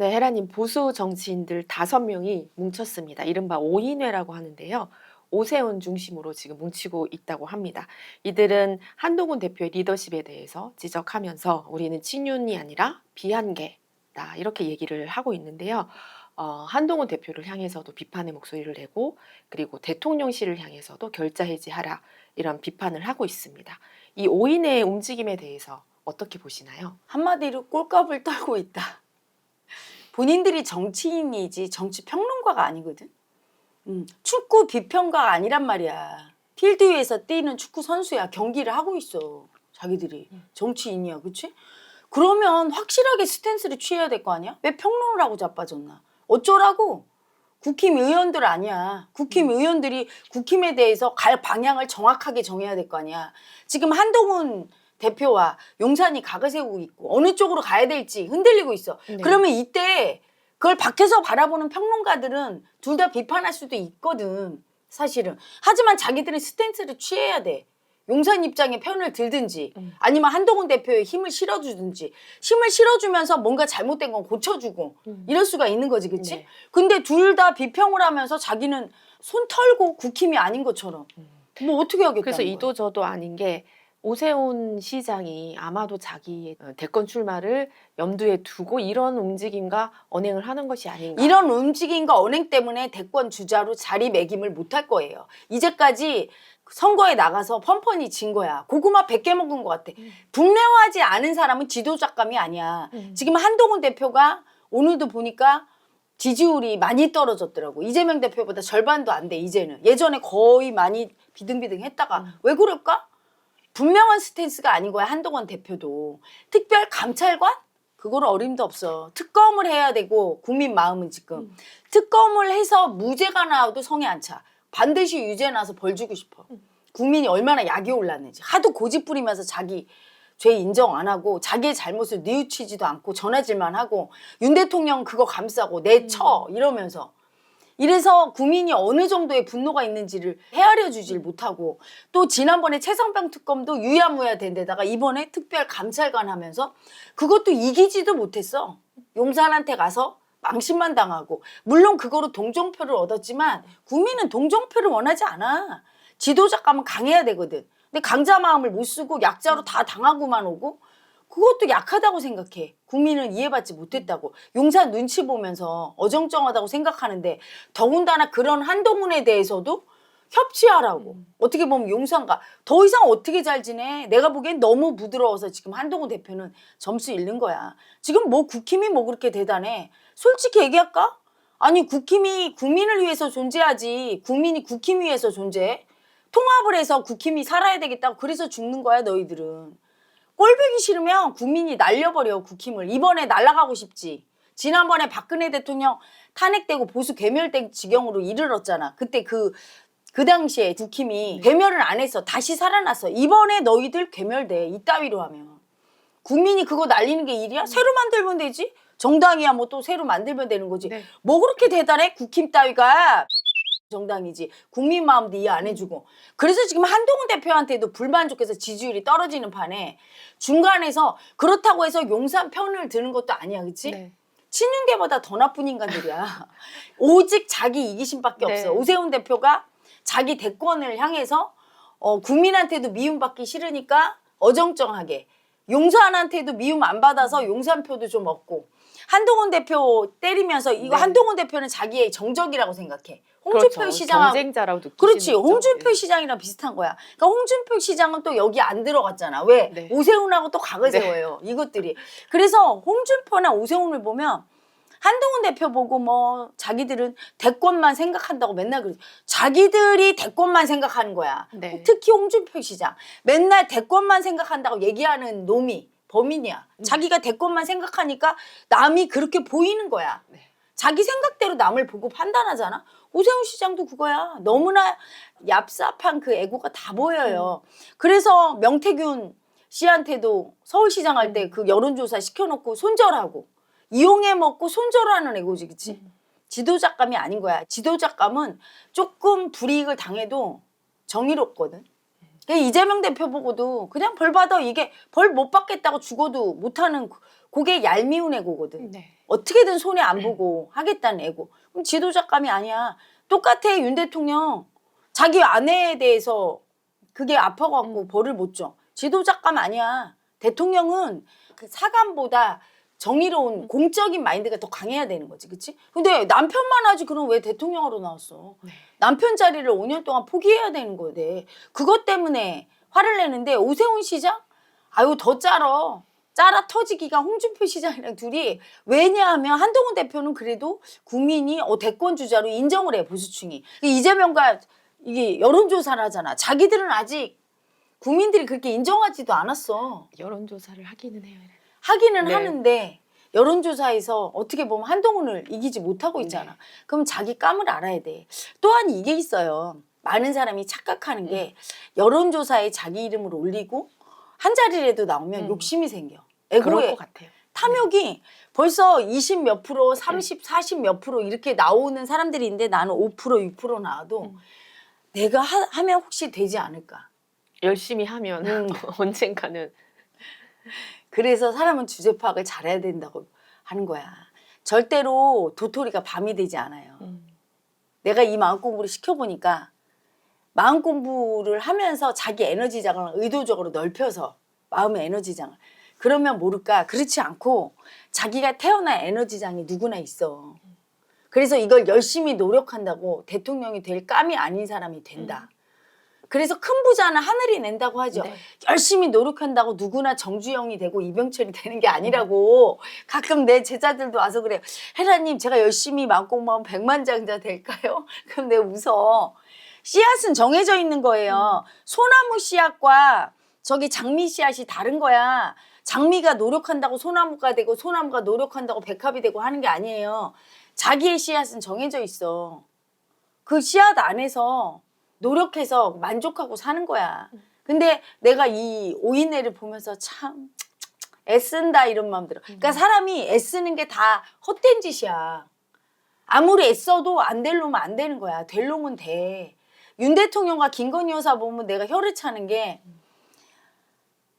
네, 헤라님 보수 정치인들 5명이 뭉쳤습니다. 이른바 오인회라고 하는데요. 오세훈 중심으로 지금 뭉치고 있다고 합니다. 이들은 한동훈 대표의 리더십에 대해서 지적하면서 우리는 친윤이 아니라 비한계다 이렇게 얘기를 하고 있는데요. 한동훈 대표를 향해서도 비판의 목소리를 내고 그리고 대통령실을 향해서도 결자 해지하라 이런 비판을 하고 있습니다. 이 오인회의 움직임에 대해서 어떻게 보시나요? 한마디로 꼴값을 떨고 있다. 본인들이 정치인이지 정치 평론가가 아니거든. 축구 비평가가 아니란 말이야. 필드 위에서 뛰는 축구 선수야. 경기를 하고 있어. 자기들이 정치인이야, 그치? 그러면 확실하게 스탠스를 취해야 될 거 아니야? 왜 평론을 하고 자빠졌나? 어쩌라고? 국힘 의원들 아니야. 국힘 의원들이 국힘에 대해서 갈 방향을 정확하게 정해야 될 거 아니야. 지금 한동훈 대표와 용산이 각을 세우고 있고 어느 쪽으로 가야 될지 흔들리고 있어. 네. 그러면 이때 그걸 밖에서 바라보는 평론가들은 둘 다 비판할 수도 있거든. 사실은. 하지만 자기들은 스탠스를 취해야 돼. 용산 입장에 편을 들든지 아니면 한동훈 대표에 힘을 실어주든지 힘을 실어주면서 뭔가 잘못된 건 고쳐주고 이럴 수가 있는 거지, 그치? 네. 근데 둘 다 비평을 하면서 자기는 손 털고 국힘이 아닌 것처럼 뭐 어떻게 하겠다는 그래서 거야? 이도 저도 아닌 게 오세훈 시장이 아마도 자기의 대권 출마를 염두에 두고 이런 움직임과 언행을 하는 것이 아닌가. 이런 움직임과 언행 때문에 대권 주자로 자리매김을 못할 거예요. 이제까지 선거에 나가서 펀펀히 진 거야. 고구마 100개 먹은 것 같아. 분명하지 않은 사람은 지도자감이 아니야. 지금 한동훈 대표가 오늘도 보니까 지지율이 많이 떨어졌더라고. 이재명 대표보다 절반도 안 돼, 이제는. 예전에 거의 많이 비등비등했다가 왜 그럴까? 분명한 스탠스가 아닌 거야, 한동훈 대표도. 특별 감찰관? 그거는 어림도 없어. 특검을 해야 되고 국민 마음은 지금. 특검을 해서 무죄가 나와도 성에 안 차. 반드시 유죄 나서 벌 주고 싶어. 국민이 얼마나 약이 올랐는지. 하도 고집 부리면서 자기 죄 인정 안 하고 자기의 잘못을 뉘우치지도 않고 전화질만 하고 윤 대통령 그거 감싸고 내쳐 이러면서. 이래서 국민이 어느 정도의 분노가 있는지를 헤아려 주질 못하고 또 지난번에 최상병 특검도 유야무야 된 데다가 이번에 특별 감찰관 하면서 그것도 이기지도 못했어. 용산한테 가서 망신만 당하고 물론 그거로 동정표를 얻었지만 국민은 동정표를 원하지 않아. 지도자감은 강해야 되거든. 근데 강자 마음을 못 쓰고 약자로 다 당하고만 오고 그것도 약하다고 생각해. 국민은 이해받지 못했다고. 용산 눈치 보면서 어정쩡하다고 생각하는데 더군다나 그런 한동훈에 대해서도 협치하라고. 어떻게 보면 용산과 더 이상 어떻게 잘 지내? 내가 보기엔 너무 부드러워서 지금 한동훈 대표는 점수 잃는 거야. 지금 뭐 국힘이 뭐 그렇게 대단해. 솔직히 얘기할까? 아니 국힘이 국민을 위해서 존재하지 국민이 국힘 위해서 존재해? 통합을 해서 국힘이 살아야 되겠다고 그래서 죽는 거야 너희들은. 꼴보기 싫으면 국민이 날려버려 국힘을. 이번에 날아가고 싶지. 지난번에 박근혜 대통령 탄핵되고 보수 괴멸된 지경으로 이르렀잖아. 그때 그 당시에 국힘이 괴멸을 안 했어. 다시 살아났어. 이번에 너희들 괴멸돼. 이따위로 하면. 국민이 그거 날리는 게 일이야? 새로 만들면 되지. 정당이야 뭐 또 새로 만들면 되는 거지. 네. 뭐 그렇게 대단해? 국힘 따위가. 정당이지. 국민 마음도 이해 안 해주고. 그래서 지금 한동훈 대표한테도 불만족해서 지지율이 떨어지는 판에 중간에서 그렇다고 해서 용산 편을 드는 것도 아니야. 그치? 네. 친윤계보다 더 나쁜 인간들이야. 오직 자기 이기심밖에 네. 없어. 오세훈 대표가 자기 대권을 향해서 국민한테도 미움받기 싫으니까 어정쩡하게 용산한테도 미움 안 받아서 용산표도 좀 얻고 한동훈 대표 때리면서 이거 네. 한동훈 대표는 자기의 정적이라고 생각해. 홍준표 그렇죠. 시장하고 경쟁자라고 느끼시는 그렇지. 거죠. 홍준표 네. 시장이랑 비슷한 거야. 그러니까 홍준표 시장은 또 여기 안 들어갔잖아. 왜? 네. 오세훈하고 또 각을 네. 세워요. 이것들이. 그래서 홍준표나 오세훈을 보면 한동훈 대표 보고 뭐 자기들은 대권만 생각한다고 맨날 그러지. 자기들이 대권만 생각하는 거야. 네. 특히 홍준표 시장. 맨날 대권만 생각한다고 얘기하는 놈이 범인이야. 자기가 대권만 생각하니까 남이 그렇게 보이는 거야. 네. 자기 생각대로 남을 보고 판단하잖아. 오세훈 시장도 그거야. 너무나 얍삽한 그 애고가 다 보여요. 그래서 명태균 씨한테도 서울시장 할 때 그 여론조사 시켜놓고 손절하고 이용해 먹고 손절하는 애고지, 그치? 지도자감이 아닌 거야. 지도자감은 조금 불이익을 당해도 정의롭거든. 이재명 대표 보고도 그냥 벌 받아. 이게 벌 못 받겠다고 죽어도 못하는 그게 얄미운 애고거든. 네. 어떻게든 손해 안 보고 하겠다는 애고. 그럼 지도자감이 아니야. 똑같아. 윤 대통령. 자기 아내에 대해서 그게 아파갖고 벌을 못 줘. 지도자감 아니야. 대통령은 그 사감보다 정의로운 공적인 마인드가 더 강해야 되는 거지. 그치? 근데 남편만 하지 그럼 왜 대통령으로 나왔어? 네. 남편 자리를 5년 동안 포기해야 되는 거대. 그것 때문에 화를 내는데 오세훈 시장? 아유 더 짜라 터지기가 홍준표 시장이랑 둘이 왜냐하면 한동훈 대표는 그래도 국민이 대권 주자로 인정을 해 보수층이. 이재명과 이게 여론조사를 하잖아. 자기들은 아직 국민들이 그렇게 인정하지도 않았어. 여론조사를 하기는 해요. 하기는 네. 하는데 여론조사에서 어떻게 보면 한동훈을 이기지 못하고 있잖아. 네. 그럼 자기 감을 알아야 돼. 또한 이게 있어요. 많은 사람이 착각하는 게 여론조사에 자기 이름을 올리고 한 자리라도 나오면 욕심이 생겨. 그럴 에고에 것 같아요. 탐욕이 벌써 20 몇 프로, 30, 40 몇 프로 이렇게 나오는 사람들이 있는데 나는 5%, 6% 나와도 내가 하면 혹시 되지 않을까. 열심히 하면 언젠가는. 그래서 사람은 주제 파악을 잘해야 된다고 하는 거야. 절대로 도토리가 밤이 되지 않아요. 내가 이 마음 공부를 시켜보니까 마음 공부를 하면서 자기 에너지장을 의도적으로 넓혀서 마음의 에너지장을. 그러면 모를까 그렇지 않고 자기가 태어난 에너지장이 누구나 있어. 그래서 이걸 열심히 노력한다고 대통령이 될 감이 아닌 사람이 된다. 그래서 큰 부자는 하늘이 낸다고 하죠. 네. 열심히 노력한다고 누구나 정주영이 되고 이병철이 되는 게 아니라고. 가끔 내 제자들도 와서 그래요. 헤라님 제가 열심히 마음 공부하면 백만장자 될까요? 그럼 내가 웃어. 씨앗은 정해져 있는 거예요. 소나무 씨앗과 저기 장미 씨앗이 다른 거야. 장미가 노력한다고 소나무가 되고 소나무가 노력한다고 백합이 되고 하는 게 아니에요. 자기의 씨앗은 정해져 있어. 그 씨앗 안에서 노력해서 만족하고 사는 거야. 근데 내가 이 오이내를 보면서 참 애쓴다 이런 마음 들어. 그러니까 사람이 애쓰는 게 다 헛된 짓이야. 아무리 애써도 안 될 놈은 안 되는 거야. 될 놈은 돼. 윤 대통령과 김건희 여사 보면 내가 혀를 차는 게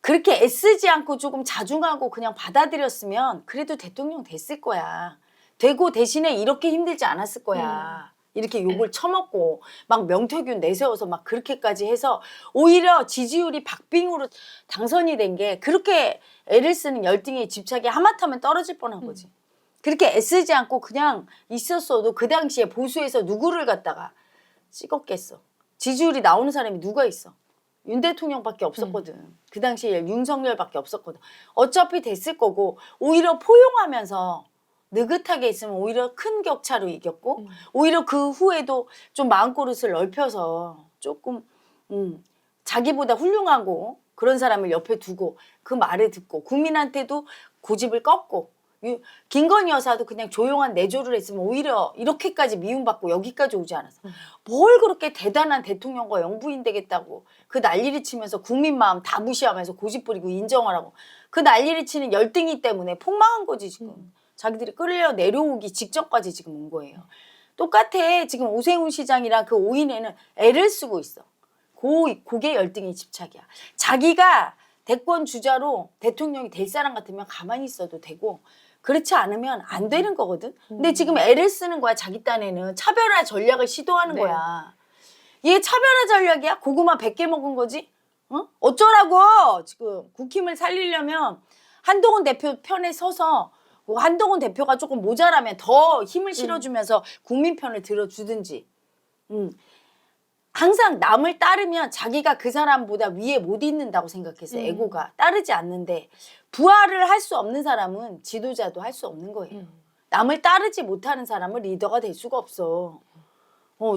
그렇게 애쓰지 않고 조금 자중하고 그냥 받아들였으면 그래도 대통령 됐을 거야. 되고 대신에 이렇게 힘들지 않았을 거야. 이렇게 욕을 처먹고 막 명태균 내세워서 막 그렇게까지 해서 오히려 지지율이 박빙으로 당선이 된 게 그렇게 애를 쓰는 열등의 집착이 하마터면 떨어질 뻔한 거지. 그렇게 애쓰지 않고 그냥 있었어도 그 당시에 보수에서 누구를 갖다가 찍었겠어. 지지율이 나오는 사람이 누가 있어. 윤 대통령밖에 없었거든. 그 당시에 윤석열밖에 없었거든. 어차피 됐을 거고 오히려 포용하면서 느긋하게 있으면 오히려 큰 격차로 이겼고 오히려 그 후에도 좀 마음고릇을 넓혀서 조금 자기보다 훌륭하고 그런 사람을 옆에 두고 그 말을 듣고 국민한테도 고집을 꺾고 김건희 여사도 그냥 조용한 내조를 했으면 오히려 이렇게까지 미움받고 여기까지 오지 않았어. 뭘 그렇게 대단한 대통령과 영부인 되겠다고 그 난리를 치면서 국민 마음 다 무시하면서 고집 부리고 인정하라고 그 난리를 치는 열등이 때문에 폭망한 거지 지금. 자기들이 끌려 내려오기 직전까지 지금 온 거예요. 똑같아. 지금 오세훈 시장이랑 그 오인혜는 애를 쓰고 있어. 그게 열등의 집착이야. 자기가 대권 주자로 대통령이 될 사람 같으면 가만히 있어도 되고 그렇지 않으면 안 되는 거거든. 근데 지금 애를 쓰는 거야. 자기 딴에는 차별화 전략을 시도하는 네. 거야. 얘 차별화 전략이야? 고구마 100개 먹은 거지? 어쩌라고 지금 국힘을 살리려면 한동훈 대표 편에 서서 한동훈 대표가 조금 모자라면 더 힘을 실어주면서 국민 편을 들어주든지. 항상 남을 따르면 자기가 그 사람보다 위에 못 있는다고 생각해서 에고가 따르지 않는데 부활을 할 수 없는 사람은 지도자도 할 수 없는 거예요. 남을 따르지 못하는 사람은 리더가 될 수가 없어.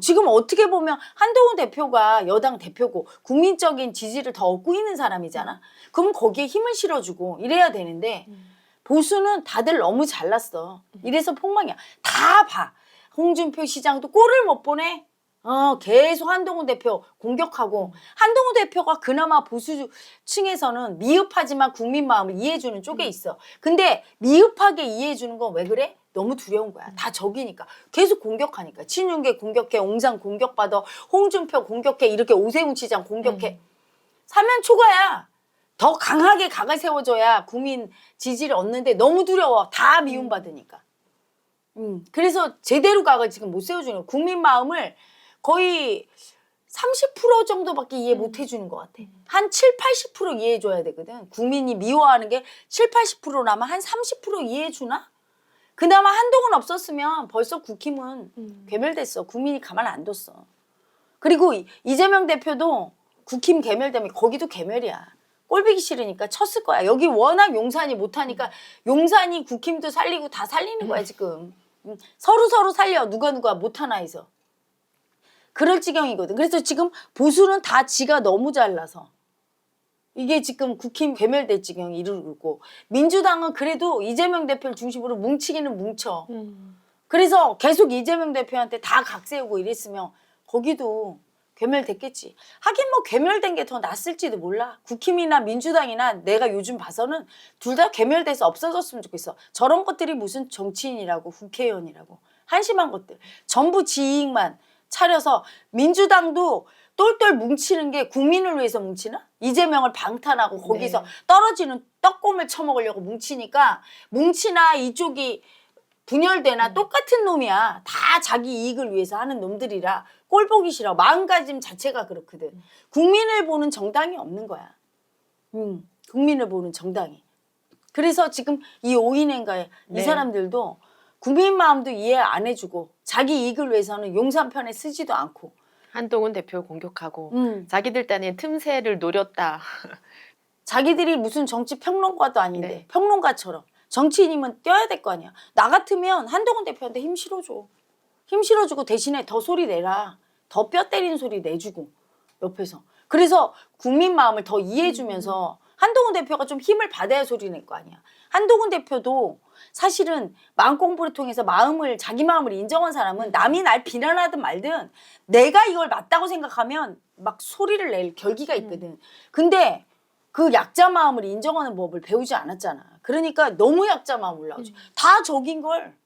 지금 어떻게 보면 한동훈 대표가 여당 대표고 국민적인 지지를 더 얻고 있는 사람이잖아. 그럼 거기에 힘을 실어주고 이래야 되는데 보수는 다들 너무 잘났어. 이래서 폭망이야. 다 봐. 홍준표 시장도 꼴을 못 보네. 계속 한동훈 대표 공격하고 한동훈 대표가 그나마 보수층에서는 미흡하지만 국민 마음을 이해해주는 쪽에 있어. 근데 미흡하게 이해해주는 건 왜 그래? 너무 두려운 거야. 다 적이니까. 계속 공격하니까. 친윤계 공격해, 옹상 공격받아, 홍준표 공격해, 이렇게 오세훈 시장 공격해. 사면 초과야. 더 강하게 각을 세워줘야 국민 지지를 얻는데 너무 두려워. 다 미움받으니까. 그래서 제대로 각을 지금 못 세워주는 거예요. 국민 마음을 거의 30% 정도밖에 이해 못 해주는 것 같아. 한 7, 80% 이해해줘야 되거든. 국민이 미워하는 게 7, 80%라면 한 30% 이해해주나? 그나마 한동훈 없었으면 벌써 국힘은 괴멸됐어. 국민이 가만 안 뒀어. 그리고 이재명 대표도 국힘 괴멸되면 거기도 괴멸이야. 꼴보기 싫으니까 쳤을 거야. 여기 워낙 용산이 못하니까 용산이 국힘도 살리고 다 살리는 거야 지금. 서로 살려. 누가 못하나 해서. 그럴 지경이거든. 그래서 지금 보수는 다 지가 너무 잘나서 이게 지금 국힘 괴멸될 지경이 이르고 민주당은 그래도 이재명 대표를 중심으로 뭉치기는 뭉쳐. 그래서 계속 이재명 대표한테 다 각 세우고 이랬으면 거기도 괴멸됐겠지. 하긴 뭐 괴멸된 게 더 낫을지도 몰라. 국힘이나 민주당이나 내가 요즘 봐서는 둘 다 괴멸돼서 없어졌으면 좋겠어. 저런 것들이 무슨 정치인이라고 국회의원이라고 한심한 것들. 전부 지 이익만 차려서 민주당도 똘똘 뭉치는 게 국민을 위해서 뭉치나? 이재명을 방탄하고 거기서 떨어지는 떡곰을 쳐먹으려고 뭉치니까 뭉치나 이쪽이 분열되나 똑같은 놈이야. 다 자기 이익을 위해서 하는 놈들이라 꼴 보기 싫어. 마음가짐 자체가 그렇거든. 국민을 보는 정당이 없는 거야. 국민을 보는 정당이. 그래서 지금 이 오인회인가에 이 사람들도 국민 마음도 이해 안 해주고 자기 이익을 위해서는 용산 편에 쓰지도 않고 한동훈 대표 공격하고 자기들 딴에 틈새를 노렸다. 자기들이 무슨 정치 평론가도 아닌데 네. 평론가처럼 정치인이면 뛰어야 될 거 아니야. 나 같으면 한동훈 대표한테 힘 실어줘. 힘 실어주고 대신에 더 소리 내라. 더 뼈 때리는 소리 내주고 옆에서. 그래서 국민 마음을 더 이해해주면서 한동훈 대표가 좀 힘을 받아야 소리 낼 거 아니야. 한동훈 대표도 사실은 마음 공부를 통해서 자기 마음을 인정한 사람은 남이 날 비난하든 말든 내가 이걸 맞다고 생각하면 막 소리를 낼 결기가 있거든. 근데 그 약자 마음을 인정하는 법을 배우지 않았잖아. 그러니까 너무 약자 마음 올라오죠. 다 적인 걸.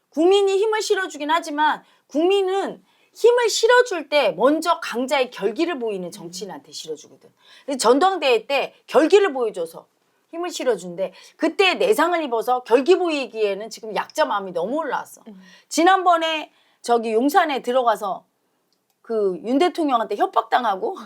국민이 힘을 실어주긴 하지만 국민은 힘을 실어줄 때 먼저 강자의 결기를 보이는 정치인한테 실어주거든. 전당대회 때 결기를 보여줘서 힘을 실어준대. 그때 내상을 입어서 결기 보이기에는 지금 약자 마음이 너무 올라왔어. 지난번에 저기 용산에 들어가서 그 윤 대통령한테 협박당하고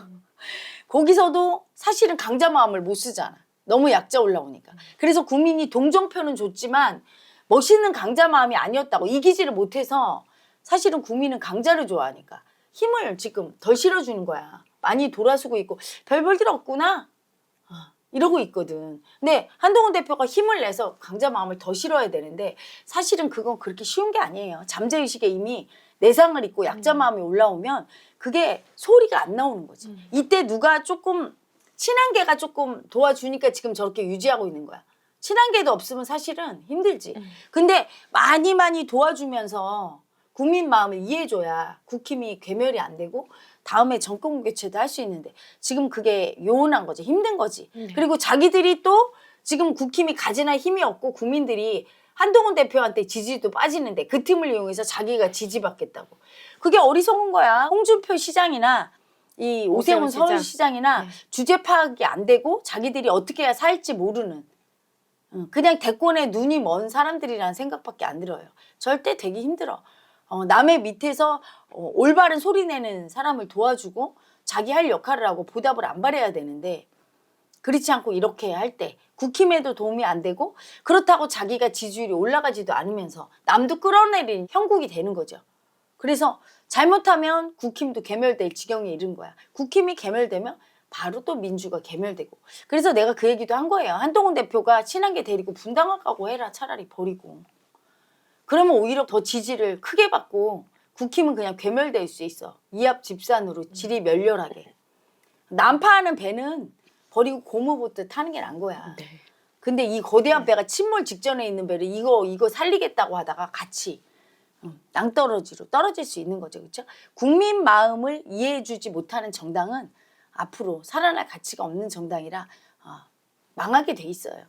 거기서도 사실은 강자 마음을 못 쓰잖아. 너무 약자 올라오니까. 그래서 국민이 동정표는 줬지만 멋있는 강자 마음이 아니었다고 이기지를 못해서 사실은 국민은 강자를 좋아하니까 힘을 지금 덜 실어주는 거야. 많이 돌아서고 있고 별 볼 일 없구나. 이러고 있거든. 근데 한동훈 대표가 힘을 내서 강자 마음을 더 실어야 되는데 사실은 그건 그렇게 쉬운 게 아니에요. 잠재의식에 이미 내상을 입고 약자 마음이 올라오면 그게 소리가 안 나오는 거지. 이때 누가 조금 친한 개가 조금 도와주니까 지금 저렇게 유지하고 있는 거야. 친한 개도 없으면 사실은 힘들지. 근데 많이 도와주면서 국민 마음을 이해해줘야 국힘이 괴멸이 안 되고 다음에 정권 교체도 할 수 있는데 지금 그게 요원한 거지. 힘든 거지. 그리고 자기들이 또 지금 국힘이 가지나 힘이 없고 국민들이 한동훈 대표한테 지지도 빠지는데 그 틈을 이용해서 자기가 지지받겠다고. 그게 어리석은 거야. 홍준표 시장이나 이 오세훈 서울시장이나 주제 파악이 안 되고 자기들이 어떻게 해야 살지 모르는 그냥 대권에 눈이 먼 사람들이라는 생각밖에 안 들어요. 절대 되기 힘들어. 남의 밑에서 올바른 소리 내는 사람을 도와주고 자기 할 역할을 하고 보답을 안 바라야 되는데 그렇지 않고 이렇게 할 때 국힘에도 도움이 안 되고 그렇다고 자기가 지지율이 올라가지도 않으면서 남도 끌어내리는 형국이 되는 거죠. 그래서 잘못하면 국힘도 괴멸될 지경에 이른 거야. 국힘이 괴멸되면 바로 또 민주가 괴멸되고. 그래서 내가 그 얘기도 한 거예요. 한동훈 대표가 친한 게 데리고 분당학하고 해라. 차라리 버리고. 그러면 오히려 더 지지를 크게 받고 국힘은 그냥 괴멸될 수 있어. 이합 집산으로 질이 멸렬하게. 난파하는 배는 버리고 고무보트 타는 게 난 거야. 근데 이 거대한 배가 침몰 직전에 있는 배를 이거 살리겠다고 하다가 같이 낭떠러지로 떨어질 수 있는 거죠. 그렇죠? 국민 마음을 이해해주지 못하는 정당은 앞으로 살아날 가치가 없는 정당이라 망하게 돼 있어요.